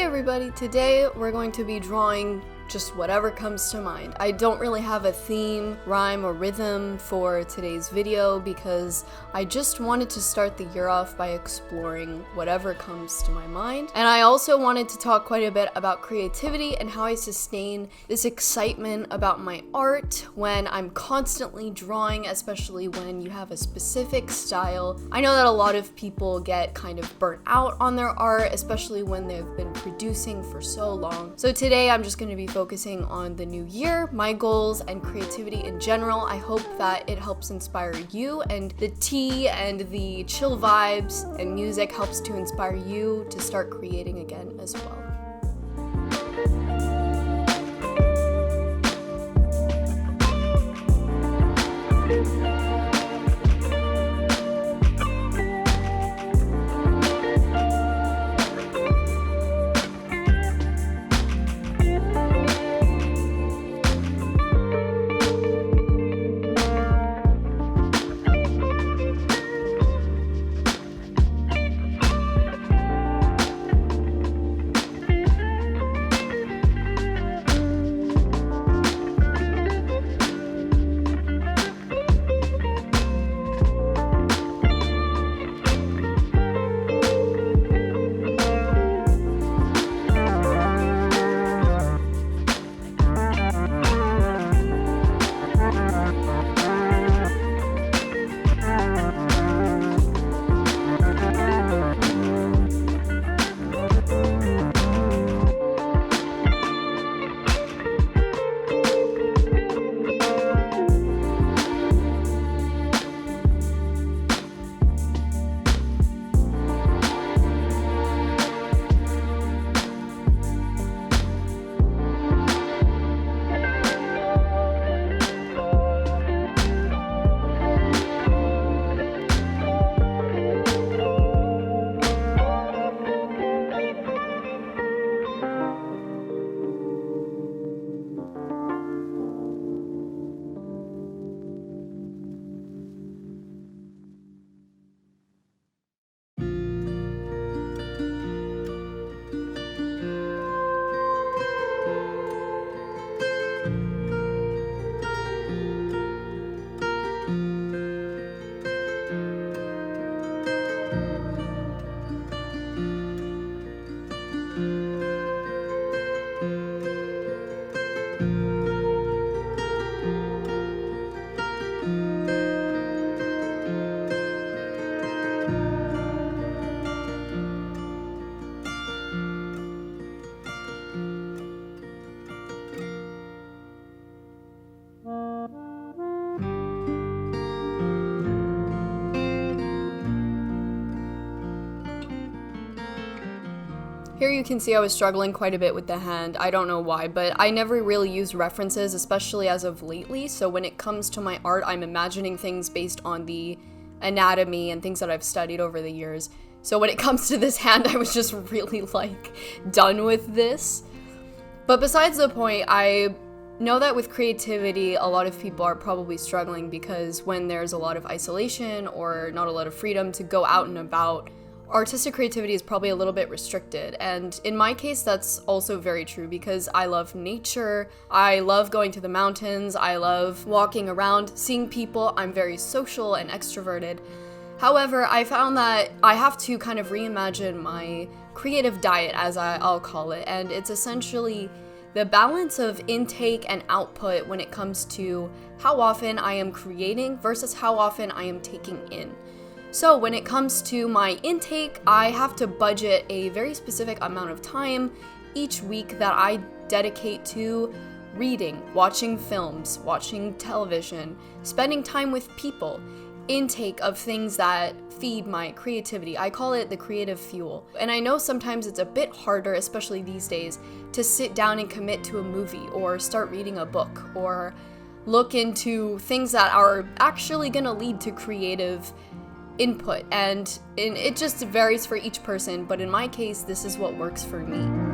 Hey everybody, today we're going to be drawing just whatever comes to mind. I don't really have a theme, rhyme, or rhythm for today's video because I just wanted to start the year off by exploring whatever comes to my mind. And I also wanted to talk quite a bit about creativity and how I sustain this excitement about my art when I'm constantly drawing, especially when you have a specific style. I know that a lot of people get kind of burnt out on their art, especially when they've been producing for so long. So today I'm just going to be focusing on the new year, my goals, and creativity in general. I hope that it helps inspire you, and the tea and the chill vibes and music helps to inspire you to start creating again as well. Here you can see I was struggling quite a bit with the hand. I don't know why, but I never really used references, especially as of lately. So when it comes to my art, I'm imagining things based on the anatomy and things that I've studied over the years. So when it comes to this hand, I was just really done with this. But besides the point, I know that with creativity, a lot of people are probably struggling because when there's a lot of isolation or not a lot of freedom to go out and about, artistic creativity is probably a little bit restricted. And in my case, that's also very true because I love nature. I love going to the mountains. I love walking around, seeing people. I'm very social and extroverted. However, I found that I have to kind of reimagine my creative diet, as I'll call it. And it's essentially the balance of intake and output when it comes to how often I am creating versus how often I am taking in. So when it comes to my intake, I have to budget a very specific amount of time each week that I dedicate to reading, watching films, watching television, spending time with people, intake of things that feed my creativity. I call it the creative fuel. And I know sometimes it's a bit harder, especially these days, to sit down and commit to a movie or start reading a book or look into things that are actually gonna lead to creative input, and it just varies for each person, but in my case, this is what works for me.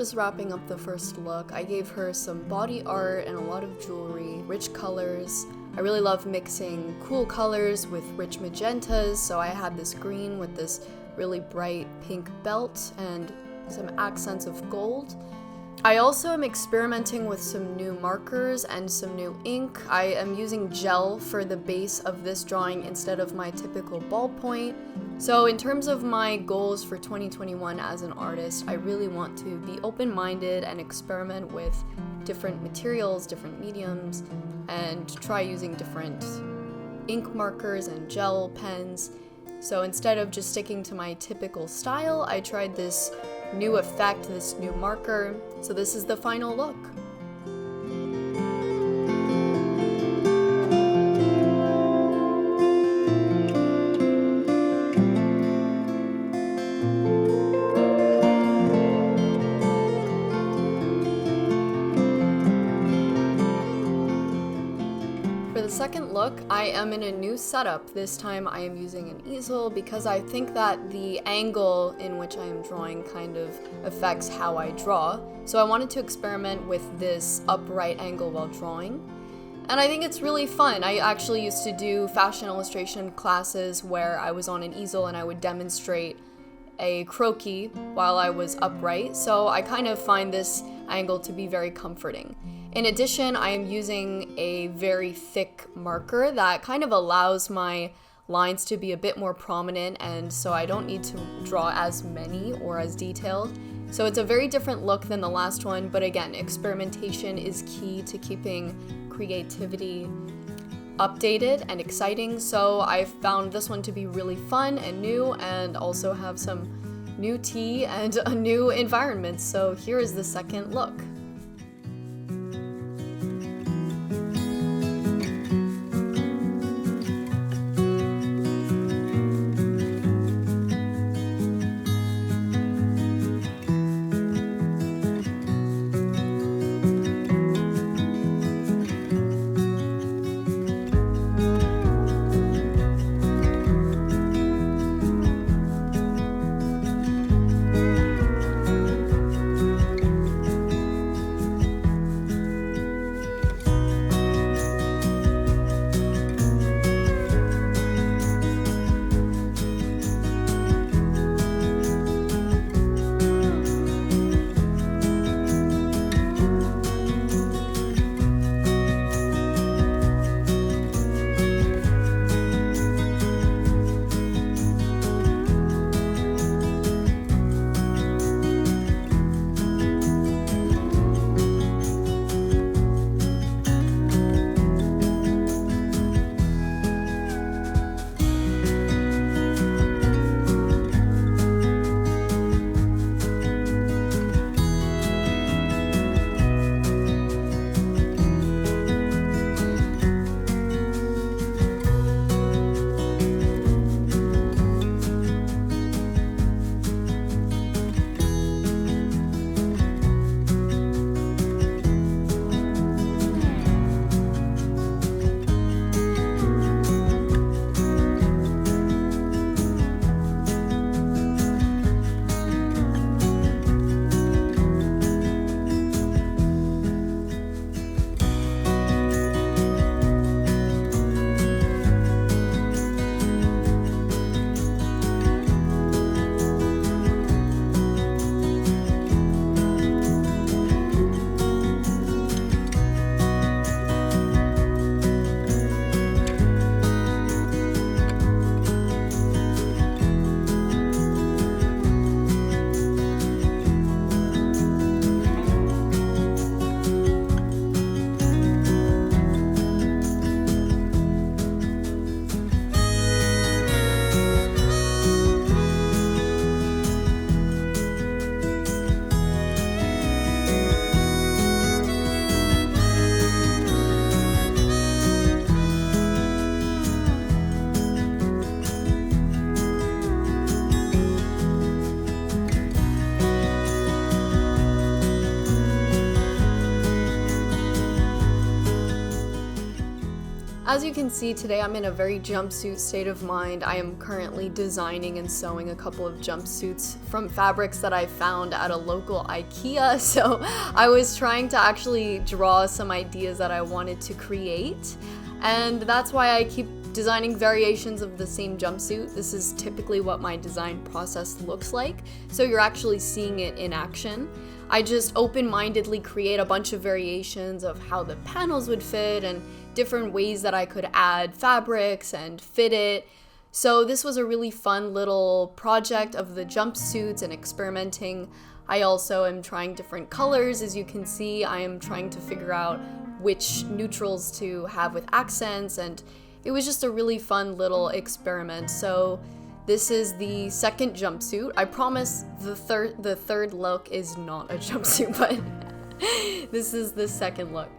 just wrapping up the first look. I gave her some body art and a lot of jewelry, rich colors. I really love mixing cool colors with rich magentas, so I had this green with this really bright pink belt and some accents of gold. I also am experimenting with some new markers and some new ink. I am using gel for the base of this drawing instead of my typical ballpoint. So in terms of my goals for 2021 as an artist, I really want to be open-minded and experiment with different materials, different mediums, and try using different ink markers and gel pens. So instead of just sticking to my typical style, I tried this new effect, this new marker. So this is the final look. For the second look, I am in a new setup. This time I am using an easel because I think that the angle in which I am drawing kind of affects how I draw. So I wanted to experiment with this upright angle while drawing. And I think it's really fun. I actually used to do fashion illustration classes where I was on an easel and I would demonstrate a croquis while I was upright. So I kind of find this angle to be very comforting. In addition, I am using a very thick marker that kind of allows my lines to be a bit more prominent, and so I don't need to draw as many or as detailed. So it's a very different look than the last one, but again, experimentation is key to keeping creativity updated and exciting. So I found this one to be really fun and new, and also have some new tea and a new environment. So here is the second look. As you can see, today I'm in a very jumpsuit state of mind. I am currently designing and sewing a couple of jumpsuits from fabrics that I found at a local IKEA, so I was trying to actually draw some ideas that I wanted to create, and that's why I keep designing variations of the same jumpsuit. This is typically what my design process looks like, so you're actually seeing it in action. I just open-mindedly create a bunch of variations of how the panels would fit and different ways that I could add fabrics and fit it. So this was a really fun little project of the jumpsuits and experimenting. I also am trying different colors. As you can see, I am trying to figure out which neutrals to have with accents, and it was just a really fun little experiment. So this is the second jumpsuit. I promise the third look is not a jumpsuit, but this is the second look.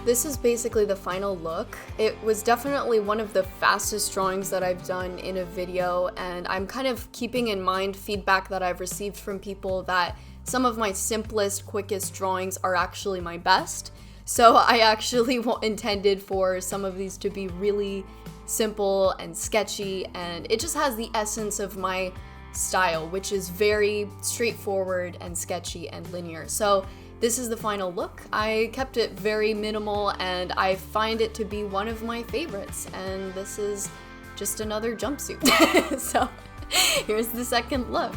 This is basically the final look. It was definitely one of the fastest drawings that I've done in a video, and I'm kind of keeping in mind feedback that I've received from people that some of my simplest, quickest drawings are actually my best. So I actually intended for some of these to be really simple and sketchy, and it just has the essence of my style, which is very straightforward and sketchy and linear. So this is the final look. I kept it very minimal, and I find it to be one of my favorites, and this is just another jumpsuit. So here's the second look.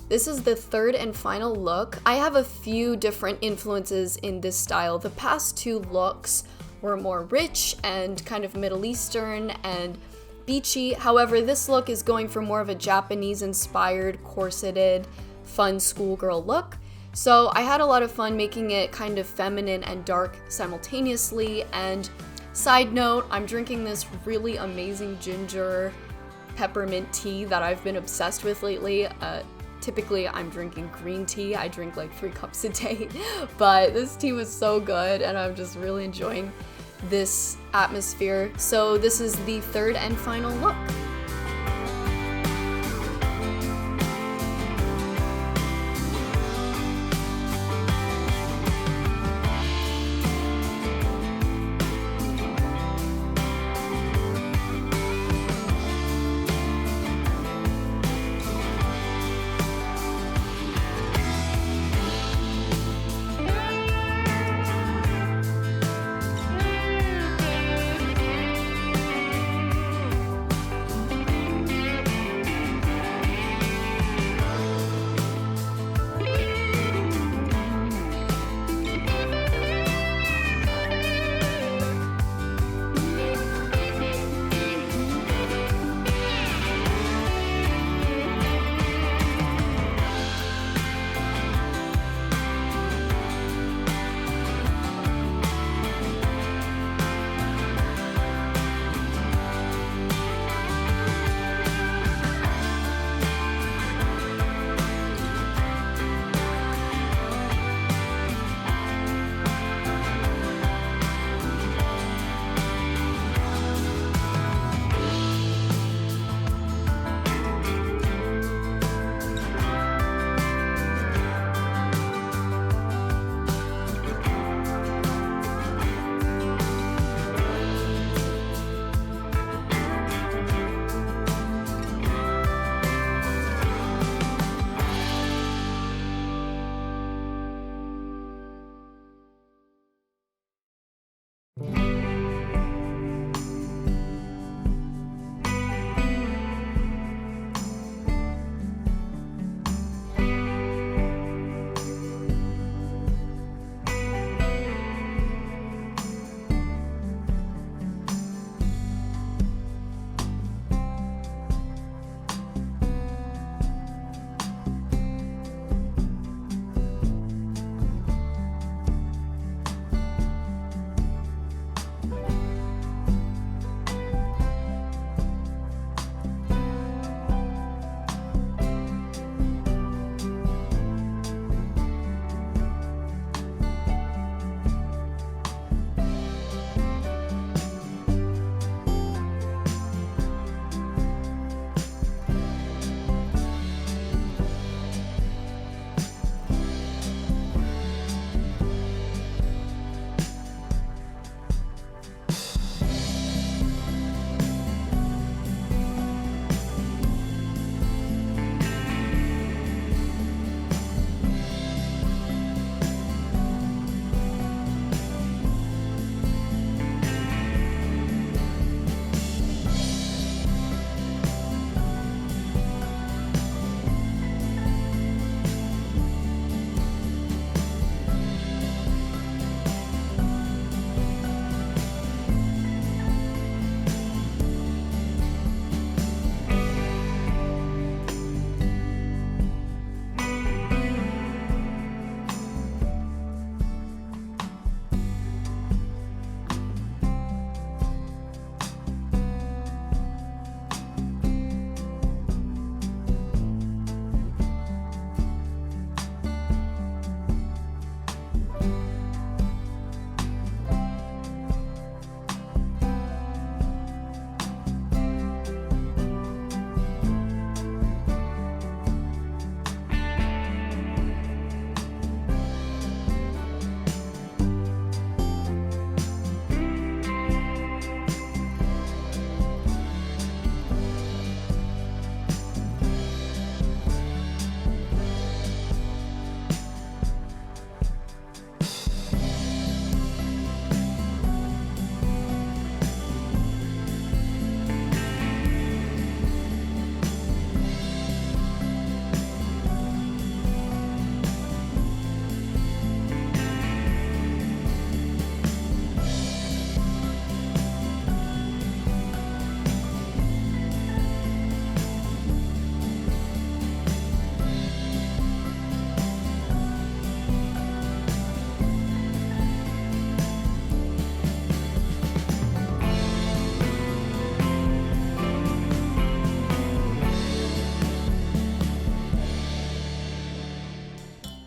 This is the third and final look. I have a few different influences in this style. The past two looks were more rich and kind of Middle Eastern and beachy. However, this look is going for more of a Japanese-inspired, corseted, fun schoolgirl look. So I had a lot of fun making it kind of feminine and dark simultaneously. And side note, I'm drinking this really amazing ginger peppermint tea that I've been obsessed with lately. Typically, I'm drinking green tea. I drink like 3 cups a day, but this tea was so good and I'm just really enjoying this atmosphere. So this is the third and final look.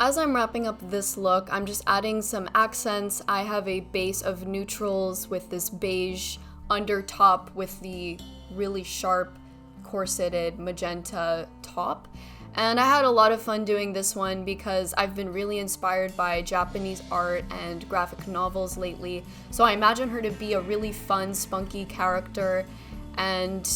As I'm wrapping up this look, I'm just adding some accents. I have a base of neutrals with this beige under top with the really sharp corseted magenta top. And I had a lot of fun doing this one because I've been really inspired by Japanese art and graphic novels lately. So I imagine her to be a really fun, spunky character. And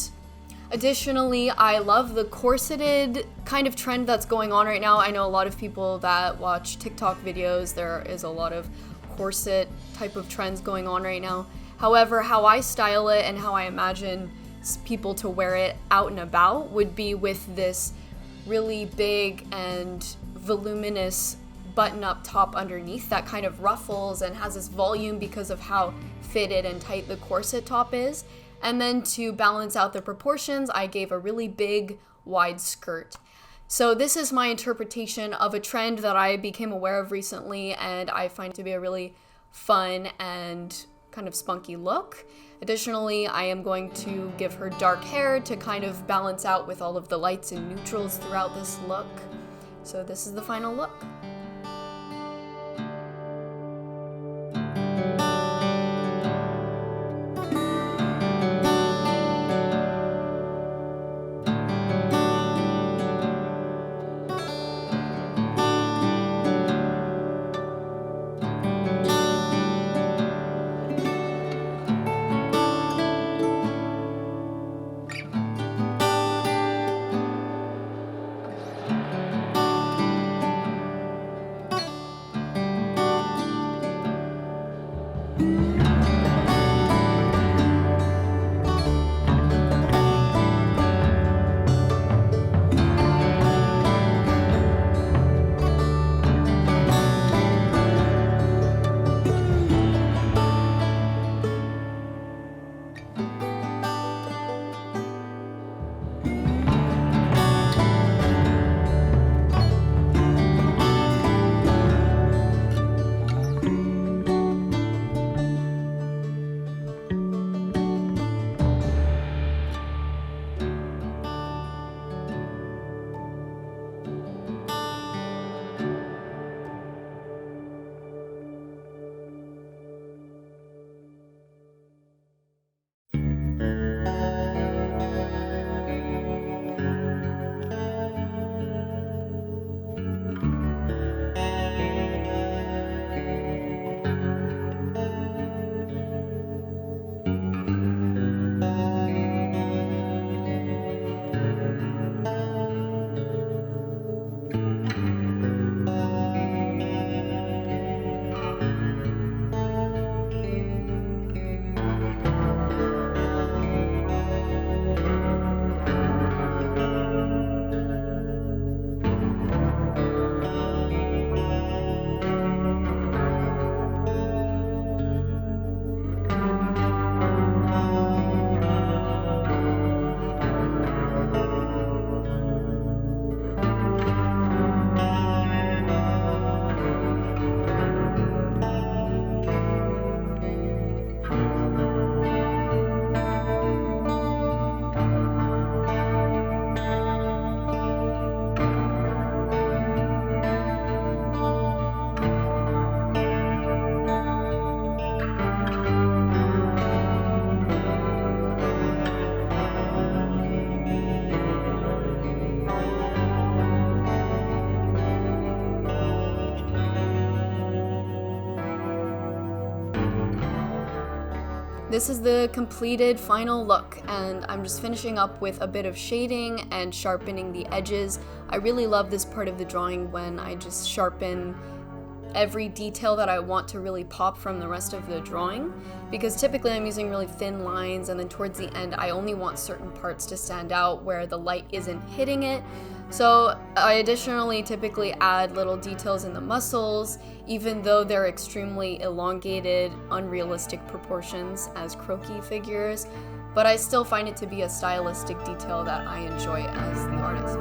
additionally, I love the corseted kind of trend that's going on right now. I know a lot of people that watch TikTok videos, there is a lot of corset type of trends going on right now. However, how I style it and how I imagine people to wear it out and about would be with this really big and voluminous button-up top underneath that kind of ruffles and has this volume because of how fitted and tight the corset top is. And then to balance out the proportions, I gave a really big, wide skirt. So this is my interpretation of a trend that I became aware of recently, and I find it to be a really fun and kind of spunky look. Additionally, I am going to give her dark hair to kind of balance out with all of the lights and neutrals throughout this look. So this is the final look. This is the completed final look, and I'm just finishing up with a bit of shading and sharpening the edges. I really love this part of the drawing when I just sharpen every detail that I want to really pop from the rest of the drawing, because typically I'm using really thin lines, and then towards the end I only want certain parts to stand out where the light isn't hitting it. So I additionally typically add little details in the muscles, even though they're extremely elongated, unrealistic proportions as croquis figures, but I still find it to be a stylistic detail that I enjoy as the artist.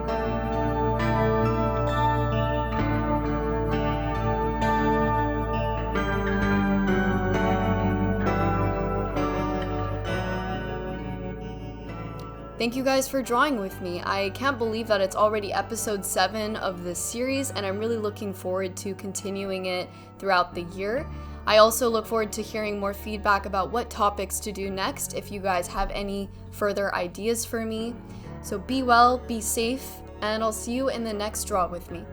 Thank you guys for drawing with me. I can't believe that it's already episode 7 of this series, and I'm really looking forward to continuing it throughout the year. I also look forward to hearing more feedback about what topics to do next if you guys have any further ideas for me. So be well, be safe, and I'll see you in the next draw with me.